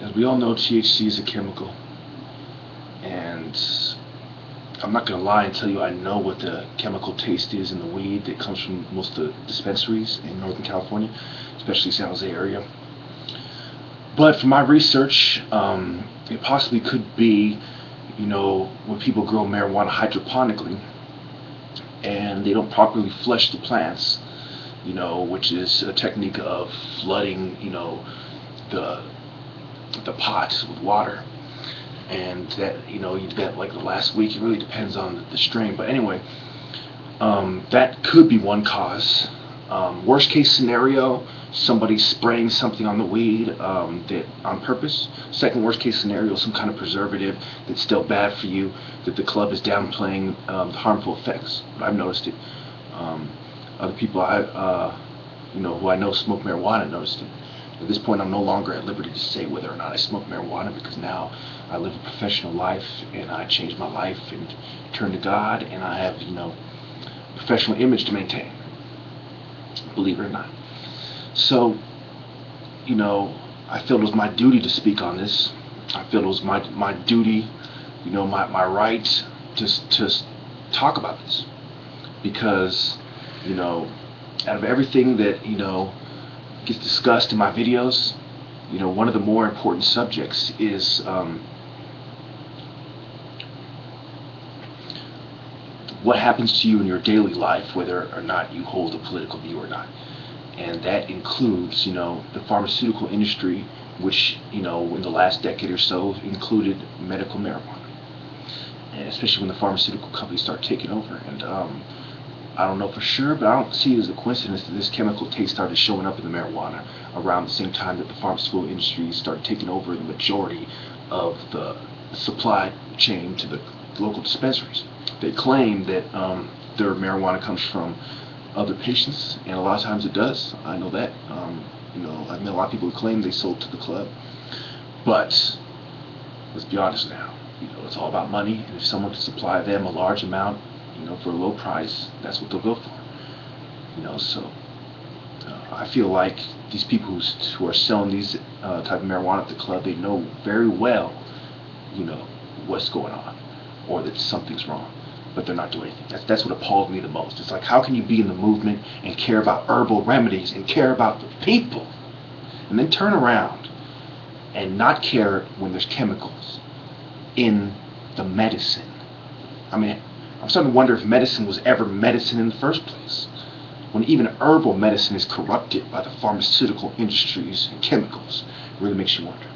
As we all know, THC is a chemical, and I'm not going to lie and tell you I know what the chemical taste is in the weed that comes from most of the dispensaries in Northern California, especially San Jose area. But from my research, it possibly could be, when people grow marijuana hydroponically and they don't properly flush the plants, which is a technique of flooding, the pot with water, and that you get like the last week. It really depends on the strain, but anyway, that could be one cause. Worst case scenario, somebody spraying something on the weed that on purpose. Second worst case scenario, some kind of preservative that's still bad for you, that the club is downplaying the harmful effects. But I've noticed it. Other people who I know smoke marijuana noticed it. At this point, I'm no longer at liberty to say whether or not I smoke marijuana, because now I live a professional life and I changed my life and turned to God, and I have professional image to maintain, believe it or not. So, I feel it was my duty to speak on this. I feel it was my duty, my right to talk about this, because out of everything that gets discussed in my videos, one of the more important subjects is what happens to you in your daily life, whether or not you hold a political view or not. And that includes, the pharmaceutical industry, which, in the last decade or so included medical marijuana. And especially when the pharmaceutical companies start taking over. And I don't know for sure, but I don't see it as a coincidence that this chemical taste started showing up in the marijuana around the same time that the pharmaceutical industry started taking over the majority of the supply chain to the local dispensaries. They claim that their marijuana comes from other patients, and a lot of times it does. I know that. I've met a lot of people who claim they sold to the club, but let's be honest now. It's all about money, and if someone can supply them a large amount, for a low price, that's what they'll go for. So I feel like these people who are selling these type of marijuana at the club, they know very well, what's going on, or that something's wrong, but they're not doing anything. That's what appalls me the most. It's like, how can you be in the movement and care about herbal remedies and care about the people, and then turn around and not care when there's chemicals in the medicine? I mean, I'm starting to wonder if medicine was ever medicine in the first place, when even herbal medicine is corrupted by the pharmaceutical industries and chemicals. It really makes you wonder.